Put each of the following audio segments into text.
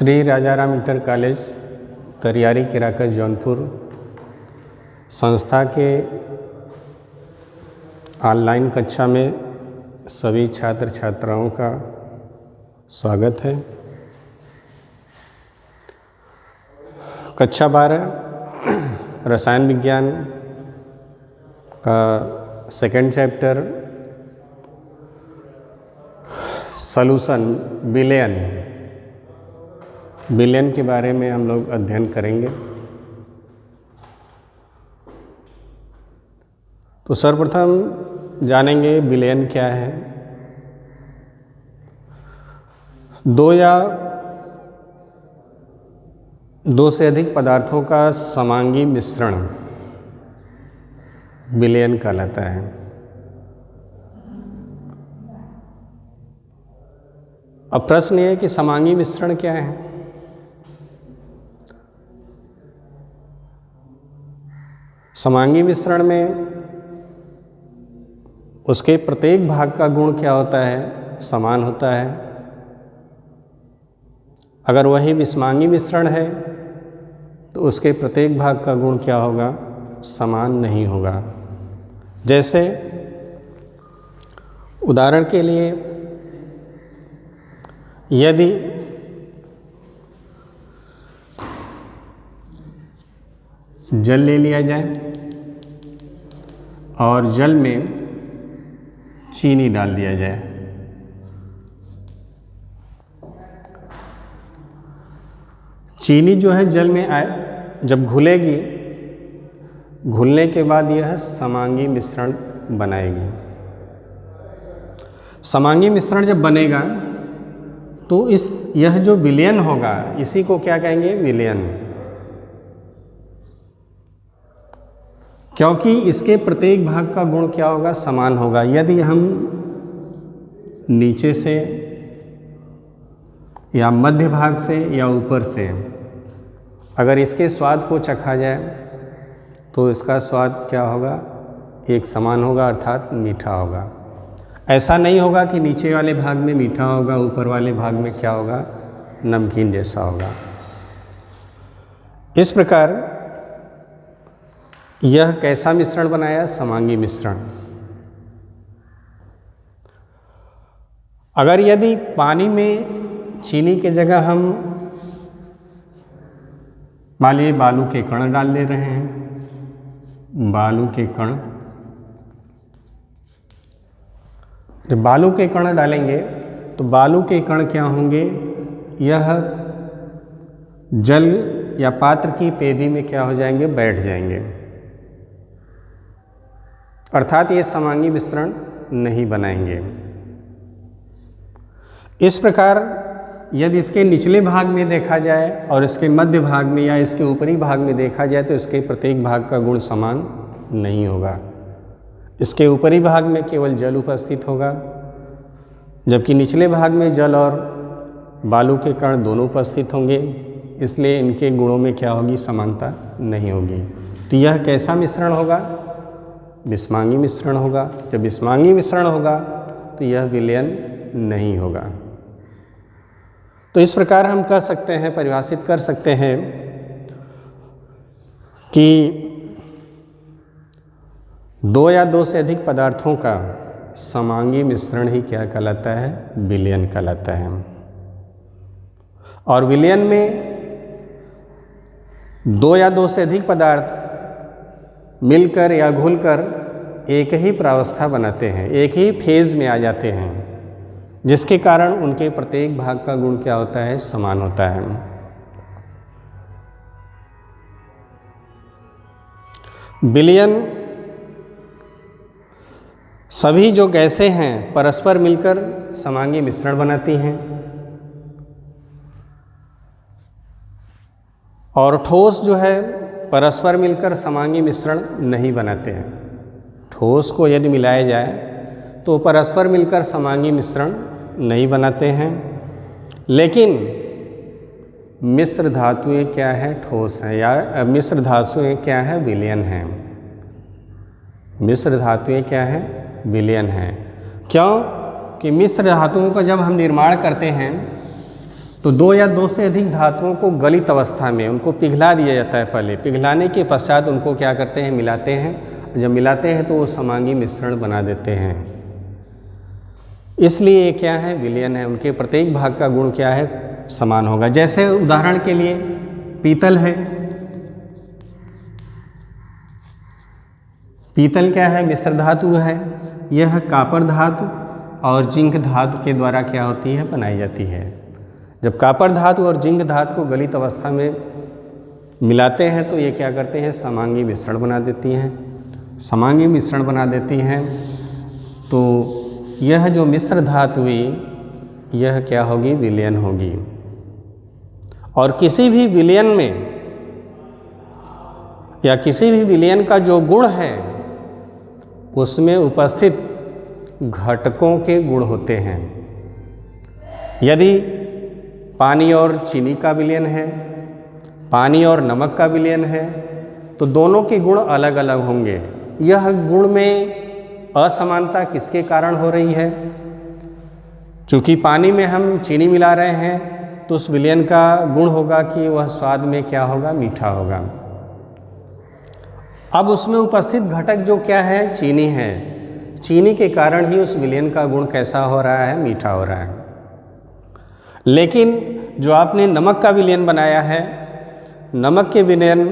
Shri Rajaram inter college Tariyari Kirakat Jaunpur संस्था के online कक्षा में सभी छात्र छात्राओं का स्वागत है। कक्षा 12 रसायन विज्ञान का सेकंड चैप्टर सॉल्यूशन विलयन के बारे में हम लोग अध्ययन करेंगे। तो सर्वप्रथम जानेंगे विलयन क्या है। दो या दो से अधिक पदार्थों का समांगी मिश्रण विलयन कहलाता है। अब प्रश्न ये है कि समांगी मिश्रण क्या है। समांगी मिश्रण में उसके प्रत्येक भाग का गुण क्या होता है, समान होता है। अगर वही विषमांगी मिश्रण है तो उसके प्रत्येक भाग का गुण क्या होगा, समान नहीं होगा। जैसे उदाहरण के लिए यदि जल ले लिया जाए और जल में चीनी डाल दिया जाए, चीनी जो है जल में जब घुलेगी, घुलने के बाद यह समांगी मिश्रण बनाएगी। समांगी मिश्रण जब बनेगा तो यह जो विलयन होगा इसी को क्या कहेंगे, विलयन। क्योंकि इसके प्रत्येक भाग का गुण क्या होगा, समान होगा। यदि हम नीचे से या मध्य भाग से या ऊपर से अगर इसके स्वाद को चखा जाए तो इसका स्वाद क्या होगा, एक समान होगा, अर्थात मीठा होगा। ऐसा नहीं होगा कि नीचे वाले भाग में मीठा होगा, ऊपर वाले भाग में क्या होगा, नमकीन जैसा होगा। इस प्रकार यह कैसा मिश्रण बनाया, समांगी मिश्रण। अगर यदि पानी में चीनी के जगह हम मान लीजिए बालू के कण डाल दे रहे हैं, बालू के कण, जब बालू के कण डालेंगे तो बालू के कण क्या होंगे, यह जल या पात्र की पेदी में क्या हो जाएंगे, बैठ जाएंगे। अर्थात ये समांगी मिश्रण नहीं बनाएंगे। इस प्रकार यदि इसके निचले भाग में देखा जाए और इसके मध्य भाग में या इसके ऊपरी भाग में देखा जाए तो इसके प्रत्येक भाग का गुण समान नहीं होगा। इसके ऊपरी भाग में केवल जल उपस्थित होगा, जबकि निचले भाग में जल और बालू के कण दोनों उपस्थित होंगे, इसलिए इनके गुणों में क्या होगी, समानता नहीं होगी। तो यह कैसा मिश्रण होगा, विषमांगी मिश्रण होगा। जब विषमांगी मिश्रण होगा तो यह विलयन नहीं होगा। तो इस प्रकार हम कह सकते हैं, परिभाषित कर सकते हैं कि दो या दो से अधिक पदार्थों का समांगी मिश्रण ही क्या कहलाता है, विलयन कहलाता है। और विलयन में दो या दो से अधिक पदार्थ मिलकर या घुलकर एक ही प्रावस्था बनाते हैं, एक ही फेज में आ जाते हैं, जिसके कारण उनके प्रत्येक भाग का गुण क्या होता है, समान होता है। विलयन सभी जो गैसें हैं परस्पर मिलकर समांगी मिश्रण बनाती हैं और ठोस जो है परस्पर मिलकर समांगी मिश्रण नहीं बनाते हैं। ठोस को यदि मिलाया जाए तो परस्पर मिलकर समांगी मिश्रण नहीं बनाते हैं, लेकिन मिश्र धातुएं क्या है, ठोस हैं, या मिश्र धातुएं क्या है, विलयन हैं। मिश्र धातुएं क्या है, विलयन हैं। क्यों कि मिश्र धातुओं का जब हम निर्माण करते हैं तो 2 या 2 से अधिक धातुओं को गलित अवस्था में उनको पिघला दिया जाता है। पहले पिघलाने के पश्चात उनको क्या करते हैं, मिलाते हैं। जब मिलाते हैं तो वो समांगी मिश्रण बना देते हैं। इसलिए ये क्या है, विलयन है। उनके प्रत्येक भाग का गुण क्या है, समान होगा। जैसे उदाहरण के लिए पीतल है। पीतल क्या है, मिश्र धातु है। यह कॉपर धातु और जिंक धातु के द्वारा क्या होती है, बनाई जाती है। जब कॉपर धातु और जिंक धातु को गलित अवस्था में मिलाते हैं तो ये क्या करते हैं, समांगी मिश्रण बना देती हैं। समांगी मिश्रण बना देती हैं तो यह जो मिश्र धातु हुई यह क्या होगी, विलयन होगी। और किसी भी विलयन में या किसी भी विलयन का जो गुण है उसमें उपस्थित घटकों के गुण होते हैं। यदि पानी और चीनी का विलयन है, पानी और नमक का विलयन है, तो दोनों के गुण अलग अलग होंगे। यह गुण में असमानता किसके कारण हो रही है? चूँकि पानी में हम चीनी मिला रहे हैं तो उस विलयन का गुण होगा कि वह स्वाद में क्या होगा, मीठा होगा। अब उसमें उपस्थित घटक जो क्या है, चीनी है। चीनी के कारण ही उस विलयन का गुण कैसा हो रहा है, मीठा हो रहा है। लेकिन जो आपने नमक का विलयन बनाया है, नमक के विलयन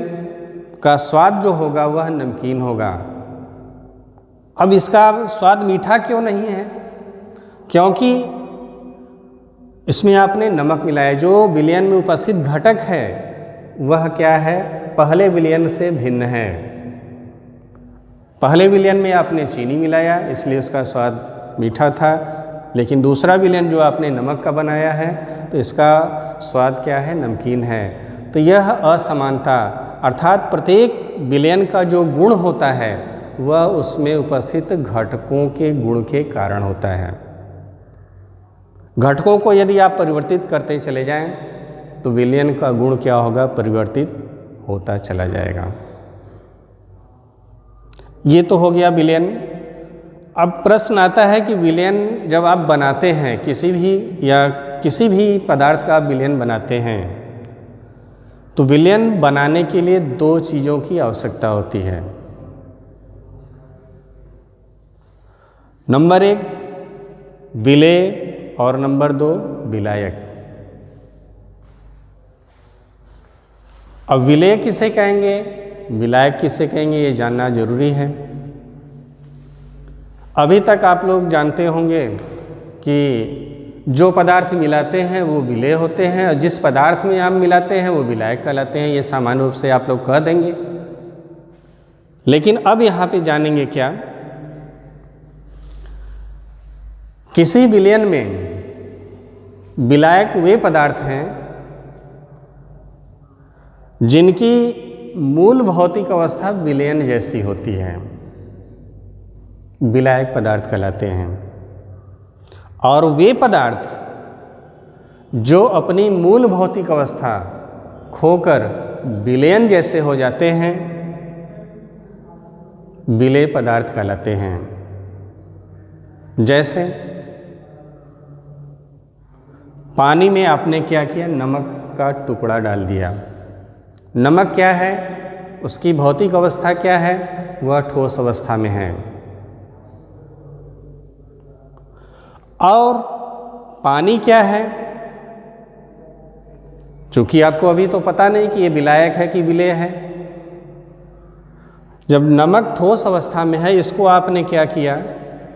का स्वाद जो होगा वह नमकीन होगा। अब इसका स्वाद मीठा क्यों नहीं है? क्योंकि इसमें आपने नमक मिलाया। जो विलयन में उपस्थित घटक है वह क्या है, पहले विलयन से भिन्न है। पहले विलयन में आपने चीनी मिलाया इसलिए उसका स्वाद मीठा था, लेकिन दूसरा विलयन जो आपने नमक का बनाया है तो इसका स्वाद क्या है, नमकीन है। तो यह असमानता अर्थात प्रत्येक विलयन का जो गुण होता है वह उसमें उपस्थित घटकों के गुण के कारण होता है। घटकों को यदि आप परिवर्तित करते चले जाएं तो विलयन का गुण क्या होगा, परिवर्तित होता चला जाएगा। ये तो हो गया विलयन। अब प्रश्न आता है कि विलयन जब आप बनाते हैं किसी भी पदार्थ का आप विलयन बनाते हैं तो विलयन बनाने के लिए 2 चीज़ों की आवश्यकता होती है। नंबर 1 विलेय और नंबर 2 विलायक। अब विलेय किसे कहेंगे, विलायक किसे कहेंगे, ये जानना जरूरी है। अभी तक आप लोग जानते होंगे कि जो पदार्थ मिलाते हैं वो विलेय होते हैं और जिस पदार्थ में आप मिलाते हैं वो विलायक कहलाते हैं। ये सामान्य रूप से आप लोग कह देंगे। लेकिन अब यहाँ पे जानेंगे क्या, किसी विलयन में विलायक वे पदार्थ हैं जिनकी मूल भौतिक अवस्था विलयन जैसी होती है, विलायक पदार्थ कहलाते हैं। और वे पदार्थ जो अपनी मूल भौतिक अवस्था खोकर विलयन जैसे हो जाते हैं, विलेय पदार्थ कहलाते हैं। जैसे पानी में आपने क्या किया, नमक का टुकड़ा डाल दिया। नमक क्या है, उसकी भौतिक अवस्था क्या है, वह ठोस अवस्था में है। और पानी क्या है, चूंकि आपको अभी तो पता नहीं कि ये विलायक है कि विलेय है। जब नमक ठोस अवस्था में है, इसको आपने क्या किया,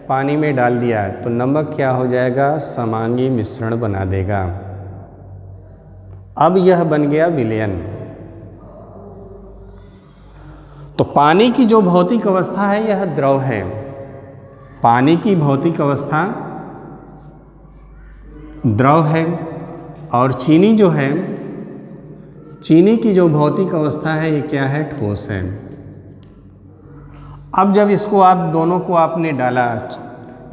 पानी में डाल दिया, तो नमक क्या हो जाएगा, समांगी मिश्रण बना देगा। अब यह बन गया विलयन। तो पानी की जो भौतिक अवस्था है यह द्रव है। पानी की भौतिक अवस्था द्रव है और चीनी जो है, चीनी की जो भौतिक अवस्था है ये क्या है, ठोस है। अब जब इसको आप दोनों को आपने डाला,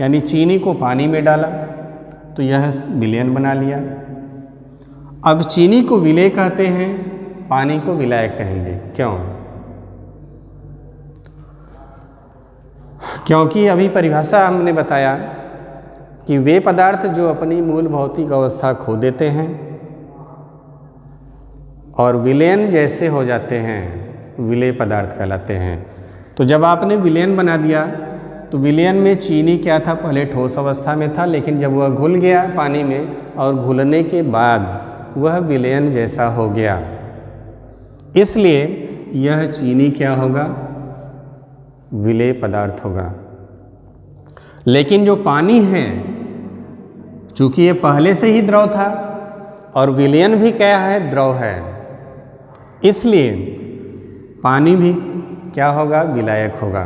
यानी चीनी को पानी में डाला, तो यह विलयन बना लिया। अब चीनी को विलेय कहते हैं, पानी को विलायक कहेंगे। क्यों? क्योंकि अभी परिभाषा हमने बताया कि वे पदार्थ जो अपनी मूल भौतिक अवस्था खो देते हैं और विलयन जैसे हो जाते हैं, विलेय पदार्थ कहलाते हैं। तो जब आपने विलयन बना दिया तो विलयन में चीनी क्या था, पहले ठोस अवस्था में था, लेकिन जब वह घुल गया पानी में और घुलने के बाद वह विलयन जैसा हो गया, इसलिए यह चीनी क्या होगा, विलेय पदार्थ होगा। लेकिन जो पानी है, चूंकि ये पहले से ही द्रव था और विलयन भी क्या है, द्रव है, इसलिए पानी भी क्या होगा, विलायक होगा।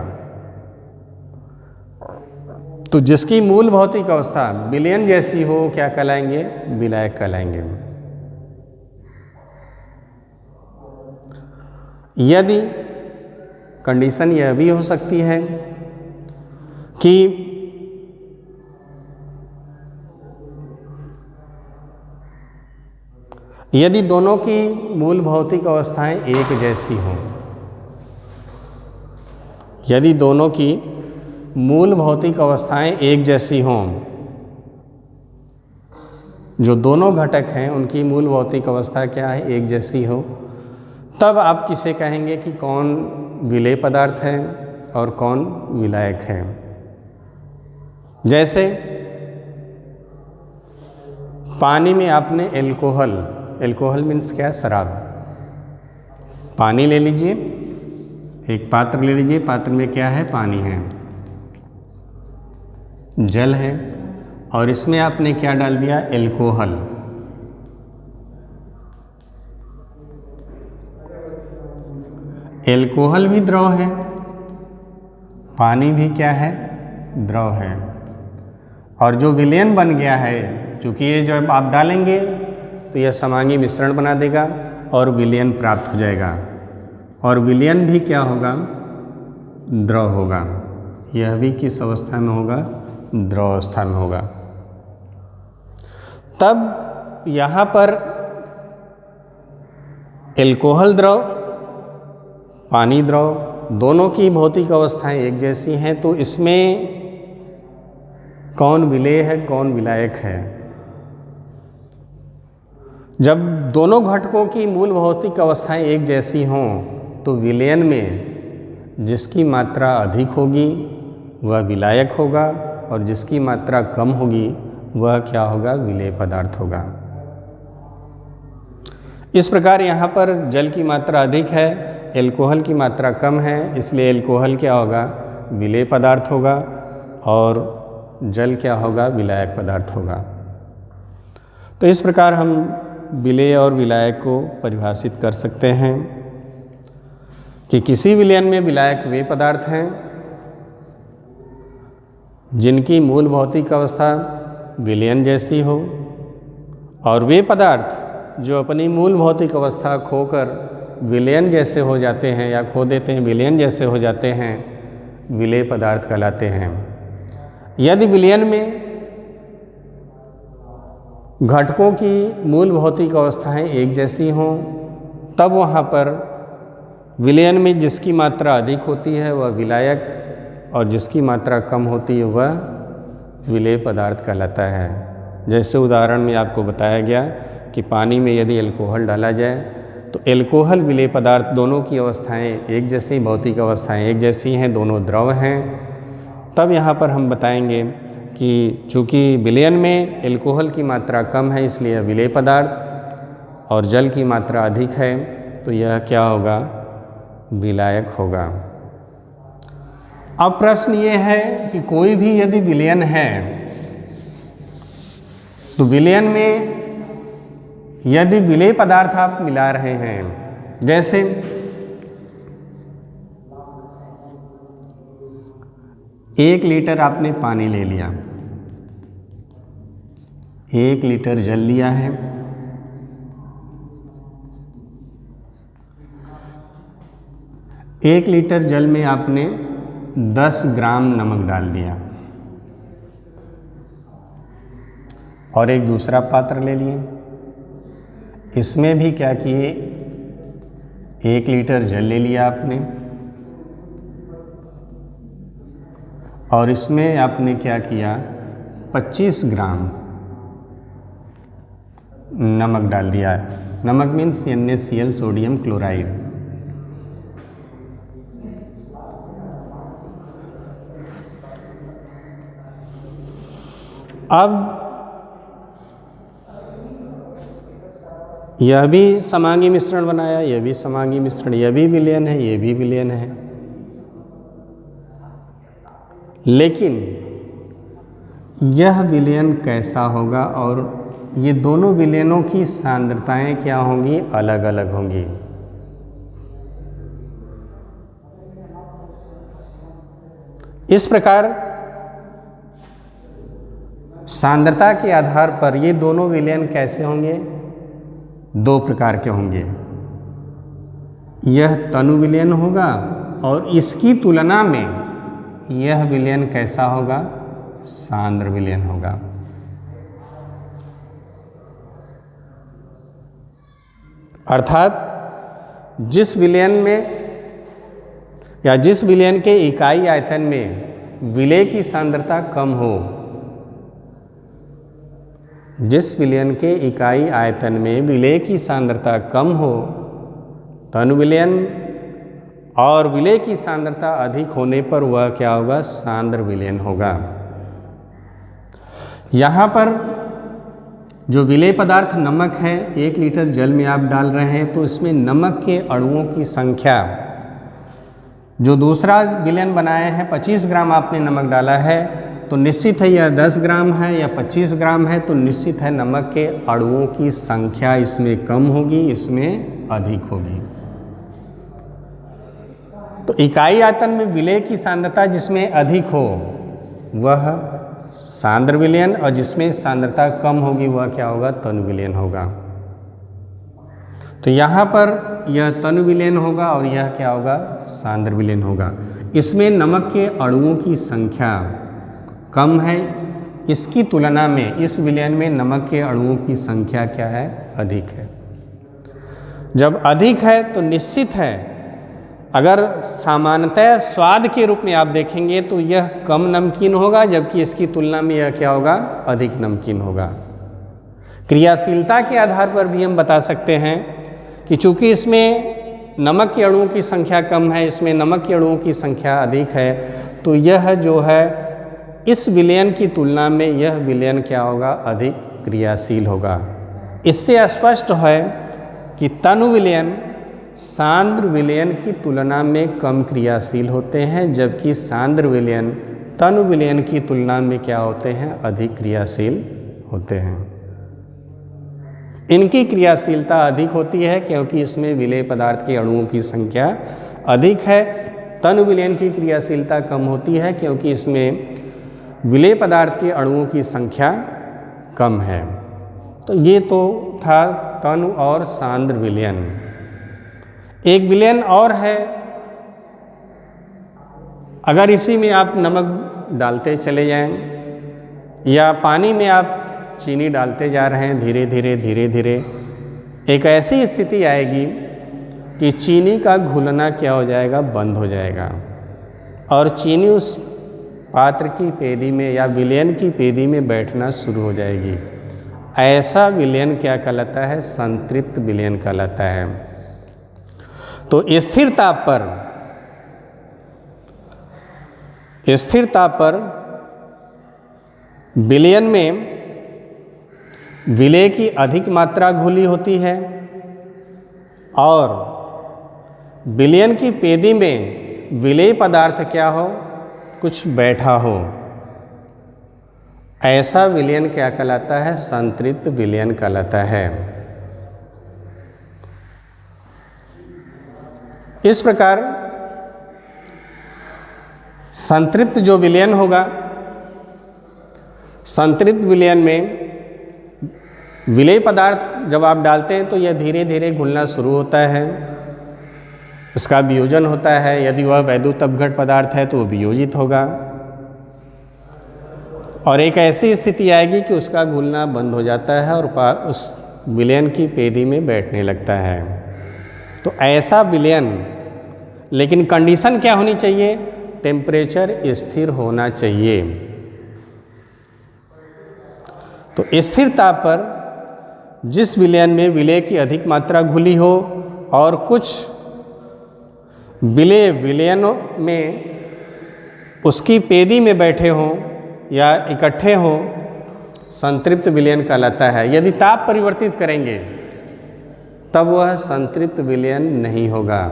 तो जिसकी मूल भौतिक अवस्था विलयन जैसी हो क्या कहलाएंगे, विलायक कहलाएंगे। यदि कंडीशन यह भी हो सकती है कि यदि दोनों की मूल भौतिक अवस्थाएं एक जैसी हों, यदि दोनों की मूल भौतिक अवस्थाएं एक जैसी हों, जो दोनों घटक हैं उनकी मूल भौतिक अवस्था क्या है, एक जैसी हो, तब आप किसे कहेंगे कि कौन विलेय पदार्थ है और कौन विलायक है। जैसे पानी में आपने एल्कोहल, एल्कोहल मीन्स क्या, शराब, पानी ले लीजिए, एक पात्र ले लीजिए, पात्र में क्या है, पानी है, जल है, और इसमें आपने क्या डाल दिया, एल्कोहल। एल्कोहल भी द्रव है, पानी भी क्या है, द्रव है, और जो विलयन बन गया है, चूँकि ये जब आप डालेंगे तो यह समांगी मिश्रण बना देगा और विलयन प्राप्त हो जाएगा, और विलयन भी क्या होगा, द्रव होगा। यह भी किस अवस्था में होगा, द्रव अवस्था में होगा। तब यहाँ पर एल्कोहल द्रव, पानी द्रव, दोनों की भौतिक अवस्थाएं एक जैसी हैं, तो इसमें कौन विलेय है, कौन विलायक है। जब दोनों घटकों की मूल भौतिक अवस्थाएं एक जैसी हों तो विलयन में जिसकी मात्रा अधिक होगी वह विलायक होगा, और जिसकी मात्रा कम होगी वह क्या होगा, विलेय पदार्थ होगा। इस प्रकार यहाँ पर जल की मात्रा अधिक है, एल्कोहल की मात्रा कम है, इसलिए एल्कोहल क्या होगा, विलेय पदार्थ होगा, और जल क्या होगा, विलायक पदार्थ होगा। तो इस प्रकार हम विलेय और विलायक को परिभाषित कर सकते हैं कि किसी विलयन में विलायक वे पदार्थ हैं जिनकी मूल भौतिक अवस्था विलयन जैसी हो, और वे पदार्थ जो अपनी मूल भौतिक अवस्था खोकर विलयन जैसे हो जाते हैं या खो देते हैं, विलयन जैसे हो जाते हैं, विलेय पदार्थ कहलाते हैं। यदि विलयन में घटकों की मूल भौतिक अवस्थाएं एक जैसी हों, तब वहाँ पर विलयन में जिसकी मात्रा अधिक होती है वह विलायक, और जिसकी मात्रा कम होती है वह विलेय पदार्थ कहलाता है। जैसे उदाहरण में आपको बताया गया कि पानी में यदि एल्कोहल डाला जाए तो एल्कोहल विलेय पदार्थ, दोनों की अवस्थाएं एक जैसी, भौतिक अवस्थाएं एक जैसी हैं, दोनों द्रव हैं। तब यहाँ पर हम बताएंगे कि चूँकि विलयन में एल्कोहल की मात्रा कम है इसलिए यह विलेय पदार्थ, और जल की मात्रा अधिक है तो यह क्या होगा, विलायक होगा। अब प्रश्न ये है कि कोई भी यदि विलयन है तो विलयन में यदि विलेय पदार्थ आप मिला रहे हैं, जैसे एक लीटर आपने पानी ले लिया, 1 लीटर जल लिया है, एक लीटर जल में आपने 10 ग्राम नमक डाल दिया, और एक दूसरा पात्र ले लिए, इसमें भी क्या किए, 1 लीटर जल ले लिया आपने, और इसमें आपने क्या किया, 25 ग्राम नमक डाल दिया है। नमक मीन्स NaCl सोडियम क्लोराइड। अब यह भी समांगी मिश्रण बनाया, यह भी समांगी मिश्रण, यह भी विलयन है, यह भी विलयन है। लेकिन यह विलयन कैसा होगा और ये दोनों विलयनों की सांद्रताएं क्या होंगी, अलग अलग होंगी। इस प्रकार सांद्रता के आधार पर ये दोनों विलयन कैसे होंगे, दो प्रकार के होंगे। यह तनु विलयन होगा और इसकी तुलना में यह विलयन कैसा होगा, सांद्र विलयन होगा। अर्थात जिस विलयन में या जिस विलयन के इकाई आयतन में विलेय की सांद्रता कम हो, जिस विलयन के इकाई आयतन में विलेय की सांद्रता कम हो, तनु विलयन, और विलेय की सांद्रता अधिक होने पर वह क्या होगा, सांद्र विलयन होगा। यहाँ पर जो विलेय पदार्थ नमक है, 1 लीटर जल में आप डाल रहे हैं तो इसमें नमक के अणुओं की संख्या, जो दूसरा विलयन बनाए हैं 25 ग्राम आपने नमक डाला है, तो निश्चित है यह 10 ग्राम है या 25 ग्राम है, तो निश्चित है नमक के अणुओं की संख्या इसमें कम होगी, इसमें अधिक होगी। तो इकाई आयतन में विलेय की सांद्रता जिसमें अधिक हो वह सांद्र विलयन, और जिसमें सांद्रता कम होगी वह क्या होगा, तनु विलयन होगा। तो यहाँ पर यह तनु विलयन होगा और यह क्या होगा, सांद्र विलयन होगा। इसमें नमक के अणुओं की संख्या कम है, इसकी तुलना में इस विलयन में नमक के अणुओं की संख्या क्या है, अधिक है। जब अधिक है तो निश्चित है, अगर सामान्यतः स्वाद के रूप में आप देखेंगे तो यह कम नमकीन होगा, जबकि इसकी तुलना में यह क्या होगा, अधिक नमकीन होगा। क्रियाशीलता के आधार पर भी हम बता सकते हैं कि चूंकि इसमें नमक के अणुओं की संख्या कम है, इसमें नमक के अणुओं की संख्या अधिक है, तो यह जो है इस विलयन की तुलना में यह विलयन क्या होगा, अधिक क्रियाशील होगा। इससे स्पष्ट है कि तनु विलयन सांद्र विलयन की तुलना में कम क्रियाशील होते हैं, जबकि सांद्र विलयन तनु विलयन की तुलना में क्या होते हैं, अधिक क्रियाशील होते हैं। इनकी क्रियाशीलता अधिक होती है क्योंकि इसमें विलेय पदार्थ के अणुओं की संख्या अधिक है। तनु विलयन की क्रियाशीलता कम होती है क्योंकि इसमें विलेय पदार्थ के अणुओं की संख्या कम है। तो ये तो था तनु और सांद्र विलयन। एक विलयन और है, अगर इसी में आप नमक डालते चले जाएं या पानी में आप चीनी डालते जा रहे हैं, धीरे धीरे एक ऐसी स्थिति आएगी कि चीनी का घुलना क्या हो जाएगा, बंद हो जाएगा और चीनी उस पात्र की पेदी में या विलयन की पेदी में बैठना शुरू हो जाएगी। ऐसा विलयन क्या कहलाता है, संतृप्त विलयन कहलाता है। तो स्थिर ताप पर विलयन में विलेय की अधिक मात्रा घुली होती है और विलयन की पेदी में विलेय पदार्थ क्या हो, कुछ बैठा हो। ऐसा विलयन क्या कहलाता है, संतृप्त विलयन कहलाता है। इस प्रकार संतृप्त जो विलयन होगा, संतृप्त विलयन में विलेय पदार्थ जब आप डालते हैं तो यह धीरे धीरे घुलना शुरू होता है, इसका वियोजन होता है। यदि वह वैद्युत अपघट पदार्थ है तो वह वियोजित होगा और एक ऐसी स्थिति आएगी कि उसका घुलना बंद हो जाता है और उस विलयन की पेदी में बैठने लगता है। तो ऐसा विलयन, लेकिन कंडीशन क्या होनी चाहिए, टेम्परेचर स्थिर होना चाहिए। तो स्थिर ताप पर जिस विलयन में विलेय की अधिक मात्रा घुली हो और कुछ विलेय विलयनों में उसकी पेदी में बैठे हों या इकट्ठे हों, संतृप्त विलयन कहलाता है। यदि ताप परिवर्तित करेंगे तब वह संतृप्त विलयन नहीं होगा।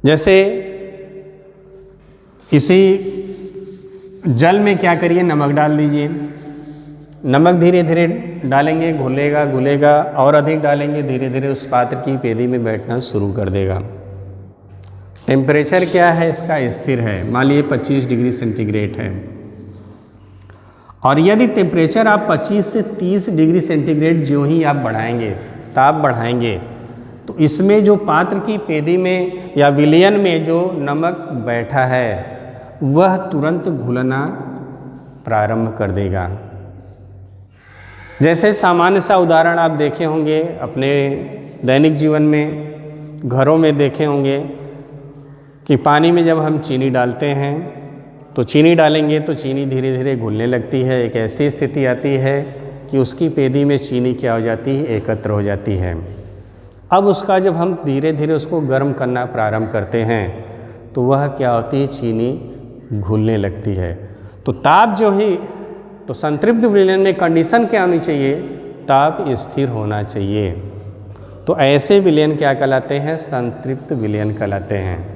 जैसे इसी जल में क्या करिए, नमक डाल दीजिए। नमक धीरे धीरे डालेंगे, घुलेगा घुलेगा, और अधिक डालेंगे, धीरे धीरे उस पात्र की पेदी में बैठना शुरू कर देगा। टेम्परेचर क्या है इसका, स्थिर है, मान लीजिए 25 डिग्री सेंटीग्रेड है। और यदि टेम्परेचर आप 25 से 30 डिग्री सेंटीग्रेड ज्यों ही आप बढ़ाएंगे, ताप बढ़ाएंगे, तो इसमें जो पात्र की पेदी में या विलयन में जो नमक बैठा है वह तुरंत घुलना प्रारंभ कर देगा। जैसे सामान्य सा उदाहरण आप देखे होंगे अपने दैनिक जीवन में, घरों में देखे होंगे कि पानी में जब हम चीनी डालते हैं तो चीनी डालेंगे तो चीनी धीरे धीरे घुलने लगती है। एक ऐसी स्थिति आती है कि उसकी पेदी में चीनी क्या हो जाती है, एकत्र हो जाती है। अब उसका जब हम धीरे धीरे उसको गर्म करना प्रारंभ करते हैं तो वह क्या होती है, चीनी घुलने लगती है। तो ताप जो ही, तो संतृप्त विलयन में कंडीशन क्या होनी चाहिए, ताप स्थिर होना चाहिए। तो ऐसे विलयन क्या कहलाते हैं, संतृप्त विलयन कहलाते हैं।